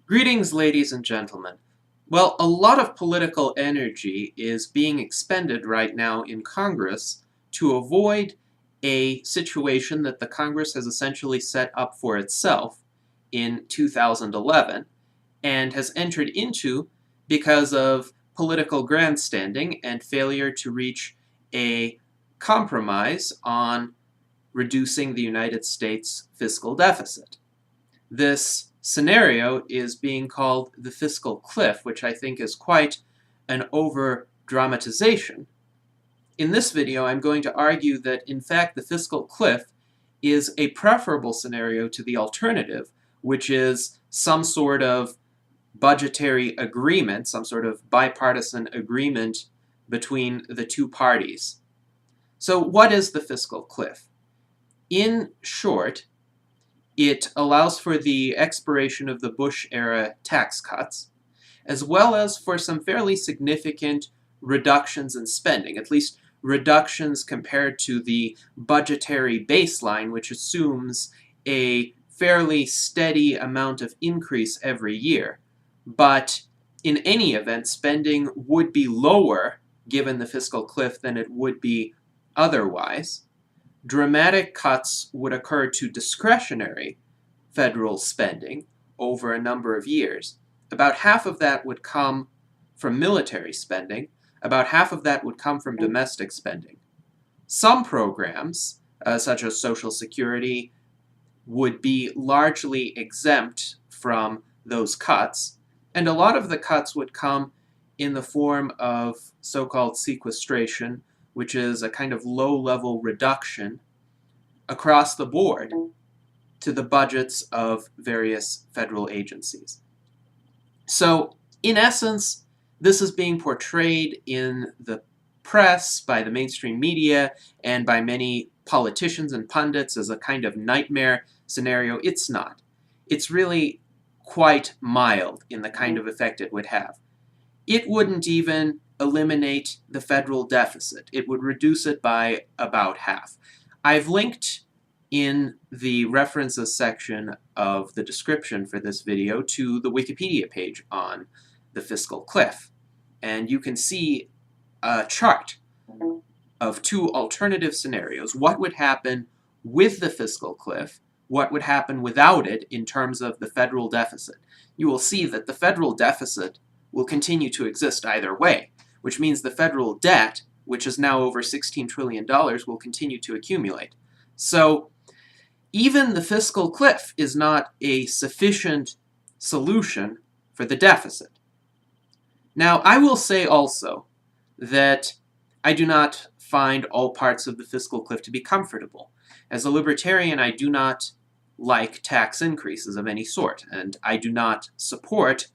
Greetings, ladies and gentlemen. Well, a lot of political energy is being expended right now in Congress to avoid a situation that the Congress has essentially set up for itself in 2011 and has entered into because of political grandstanding and failure to reach a compromise on reducing the United States fiscal deficit. This scenario is being called the fiscal cliff, which I think is quite an over-dramatization. In this video, I'm going to argue that, in fact, the fiscal cliff is a preferable scenario to the alternative, which is some sort of budgetary agreement, some sort of bipartisan agreement between the two parties. So what is the fiscal cliff? In short, it allows for the expiration of the Bush-era tax cuts, as well as for some fairly significant reductions in spending, at least reductions compared to the budgetary baseline, which assumes a fairly steady amount of increase every year. But in any event, spending would be lower, given the fiscal cliff, than it would be otherwise. Dramatic cuts would occur to discretionary federal spending over a number of years. About half of that would come from military spending. About half of that would come from domestic spending. Some programs, such as Social Security, would be largely exempt from those cuts, and a lot of the cuts would come in the form of so-called sequestration, which is a kind of low-level reduction across the board to the budgets of various federal agencies. So, in essence, this is being portrayed in the press, by the mainstream media, and by many politicians and pundits as a kind of nightmare scenario. It's not. It's really quite mild in the kind of effect it would have. It wouldn't even eliminate the federal deficit. It would reduce it by about half. I've linked in the references section of the description for this video to the Wikipedia page on the fiscal cliff. And you can see a chart of two alternative scenarios. What would happen with the fiscal cliff? What would happen without it in terms of the federal deficit? You will see that the federal deficit will continue to exist either way, which means the federal debt, which is now over $16 trillion, will continue to accumulate. So even the fiscal cliff is not a sufficient solution for the deficit. Now, I will say also that I do not find all parts of the fiscal cliff to be comfortable. As a libertarian, I do not like tax increases of any sort, and I do not support,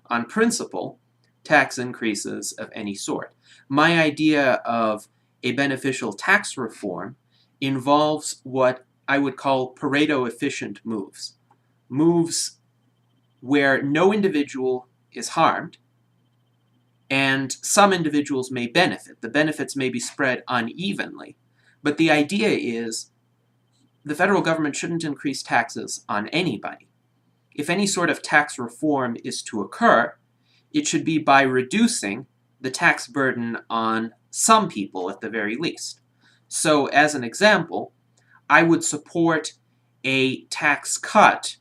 on principle, tax increases of any sort. My idea of a beneficial tax reform involves what I would call Pareto-efficient moves. Moves where no individual is harmed, and some individuals may benefit. The benefits may be spread unevenly, but the idea is the federal government shouldn't increase taxes on anybody. If any sort of tax reform is to occur, it should be by reducing the tax burden on some people at the very least. So, as an example, I would support a tax cut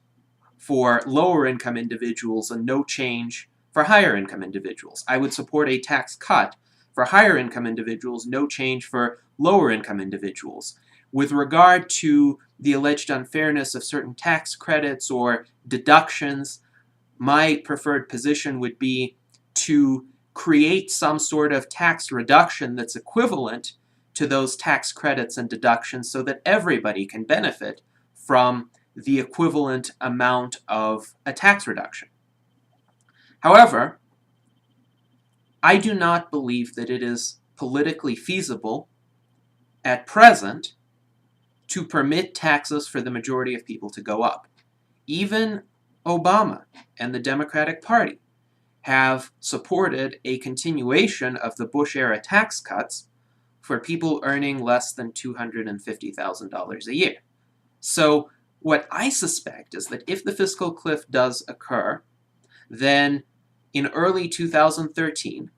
for lower income individuals and no change for higher income individuals. I would support a tax cut for higher income individuals, no change for lower income individuals. With regard to the alleged unfairness of certain tax credits or deductions, my preferred position would be to create some sort of tax reduction that's equivalent to those tax credits and deductions so that everybody can benefit from the equivalent amount of a tax reduction. However, I do not believe that it is politically feasible at present to permit taxes for the majority of people to go up. Even Obama and the Democratic Party have supported a continuation of the Bush-era tax cuts for people earning less than $250,000 a year. So what I suspect is that if the fiscal cliff does occur, then in early 2013,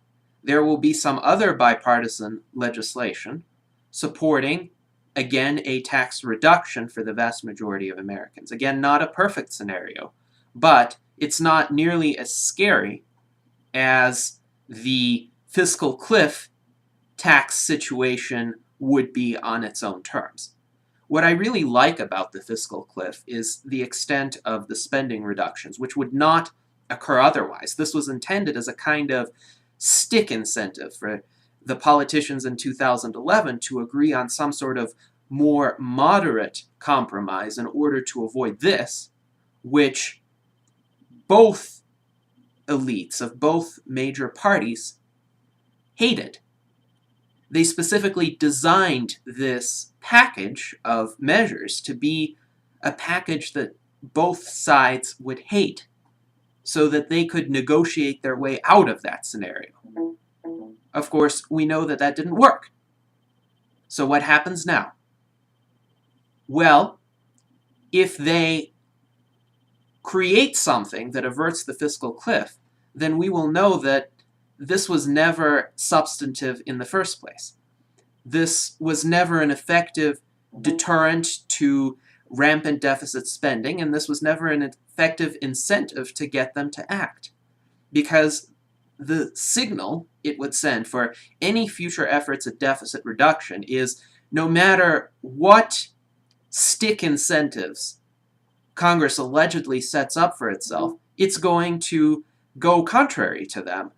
there will be some other bipartisan legislation supporting, again, a tax reduction for the vast majority of Americans. Again, not a perfect scenario, but it's not nearly as scary as the fiscal cliff tax situation would be on its own terms. What I really like about the fiscal cliff is the extent of the spending reductions, which would not occur otherwise. This was intended as a kind of stick incentive for the politicians in 2011 to agree on some sort of more moderate compromise in order to avoid this, which both elites of both major parties hated. They specifically designed this package of measures to be a package that both sides would hate so that they could negotiate their way out of that scenario. Of course, we know that that didn't work. So what happens now? Well, if they create something that averts the fiscal cliff, then we will know that this was never substantive in the first place. This was never an effective deterrent to rampant deficit spending, and this was never an effective incentive to get them to act. Because the signal it would send for any future efforts at deficit reduction is no matter what stick incentives Congress allegedly sets up for itself, it's going to go contrary to them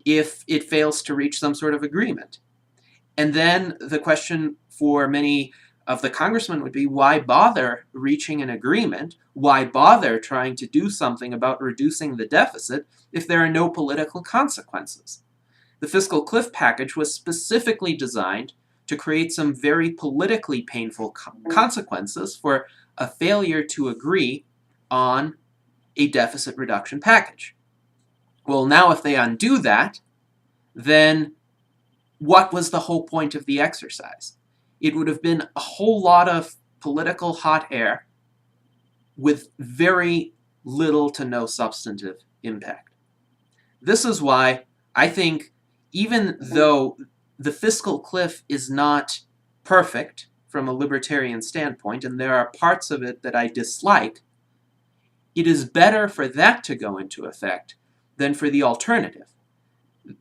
if it fails to reach some sort of agreement. And then the question for many of the congressmen would be, why bother reaching an agreement? Why bother trying to do something about reducing the deficit if there are no political consequences? The fiscal cliff package was specifically designed to create some very politically painful consequences for a failure to agree on a deficit reduction package. Well, now if they undo that, then what was the whole point of the exercise? It would have been a whole lot of political hot air with very little to no substantive impact. This is why I think even though the fiscal cliff is not perfect from a libertarian standpoint, and there are parts of it that I dislike, it is better for that to go into effect than for the alternative.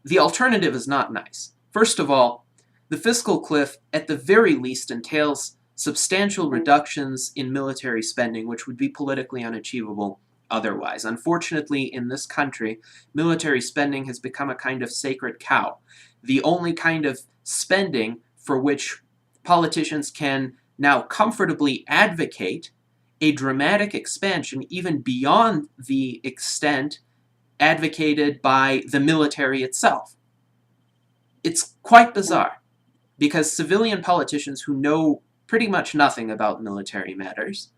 The alternative is not nice. First of all, the fiscal cliff at the very least entails substantial reductions in military spending, which would be politically unachievable otherwise. Unfortunately, in this country, military spending has become a kind of sacred cow. The only kind of spending for which politicians can now comfortably advocate a dramatic expansion even beyond the extent advocated by the military itself. It's quite bizarre, because civilian politicians who know pretty much nothing about military matters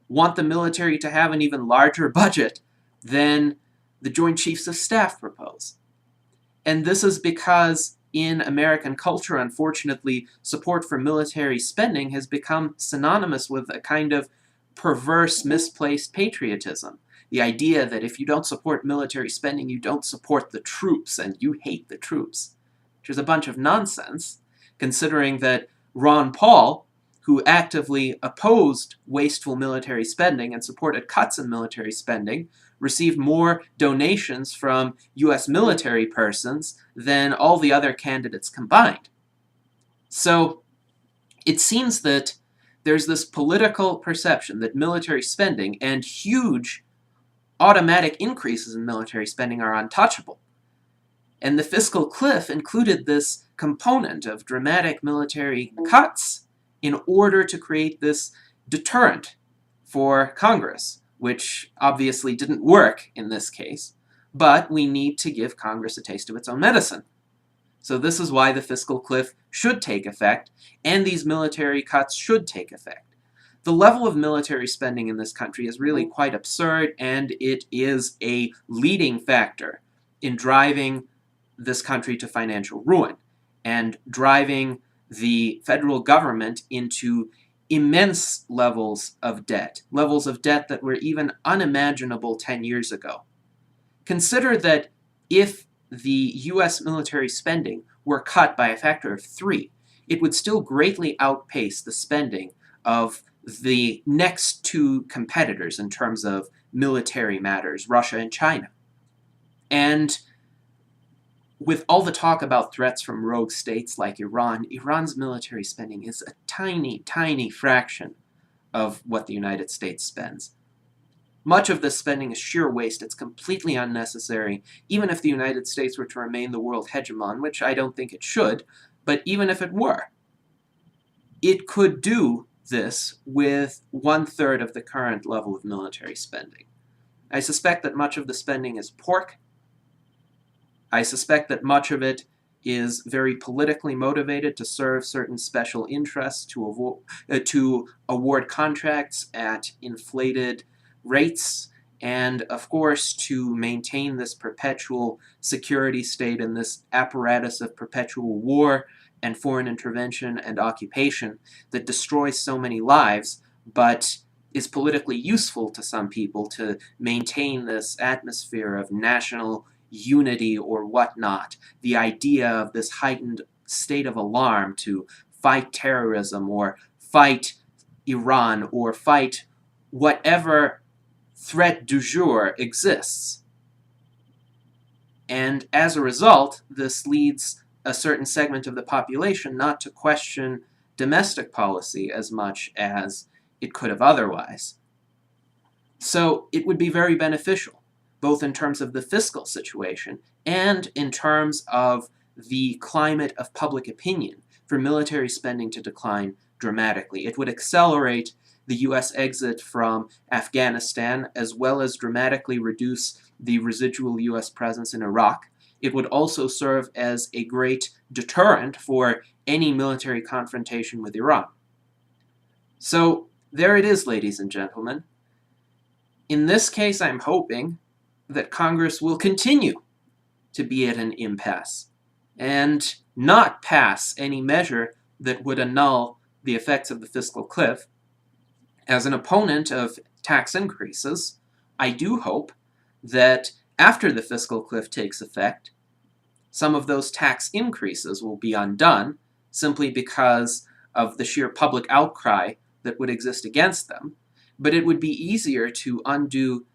want the military to have an even larger budget than the Joint Chiefs of Staff propose. And this is because in American culture, unfortunately, support for military spending has become synonymous with a kind of perverse, misplaced patriotism. The idea that if you don't support military spending, you don't support the troops and you hate the troops, which is a bunch of nonsense, considering that Ron Paul, who actively opposed wasteful military spending and supported cuts in military spending, received more donations from U.S. military persons than all the other candidates combined. So it seems that there's this political perception that military spending and huge automatic increases in military spending are untouchable. And the fiscal cliff included this component of dramatic military cuts in order to create this deterrent for Congress, which obviously didn't work in this case, but we need to give Congress a taste of its own medicine. So this is why the fiscal cliff should take effect, and these military cuts should take effect. The level of military spending in this country is really quite absurd, and it is a leading factor in driving this country to financial ruin and driving the federal government into immense levels of debt that were even unimaginable 10 years ago. Consider that if the US military spending were cut by a factor of 3, it would still greatly outpace the spending of the next two competitors in terms of military matters, Russia and China. And with all the talk about threats from rogue states like Iran, Iran's military spending is a tiny, tiny fraction of what the United States spends. Much of this spending is sheer waste. It's completely unnecessary, even if the United States were to remain the world hegemon, which I don't think it should, but even if it were, it could do this with 1/3 of the current level of military spending. I suspect that much of the spending is pork. I suspect that much of it is very politically motivated to serve certain special interests, to award contracts at inflated rates, and of course to maintain this perpetual security state and this apparatus of perpetual war and foreign intervention and occupation that destroys so many lives, but is politically useful to some people to maintain this atmosphere of national unity or whatnot, the idea of this heightened state of alarm to fight terrorism or fight Iran or fight whatever threat du jour exists. And as a result, this leads a certain segment of the population not to question domestic policy as much as it could have otherwise. So it would be very beneficial, both in terms of the fiscal situation and in terms of the climate of public opinion, for military spending to decline dramatically. It would accelerate the US exit from Afghanistan, as well as dramatically reduce the residual US presence in Iraq. It would also serve as a great deterrent for any military confrontation with Iran. So there it is, ladies and gentlemen. In this case, I'm hoping that Congress will continue to be at an impasse and not pass any measure that would annul the effects of the fiscal cliff. As an opponent of tax increases, I do hope that after the fiscal cliff takes effect, some of those tax increases will be undone simply because of the sheer public outcry that would exist against them. But it would be easier to undo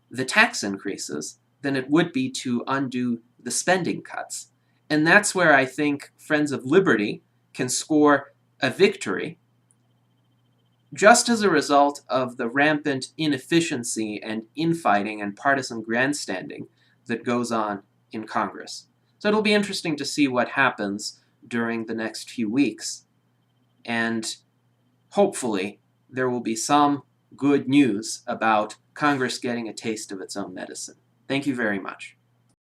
the tax increases than it would be to undo the spending cuts. And that's where I think Friends of Liberty can score a victory, just as a result of the rampant inefficiency and infighting and partisan grandstanding that goes on in Congress. So it'll be interesting to see what happens during the next few weeks. And hopefully there will be some good news about Congress getting a taste of its own medicine. Thank you very much.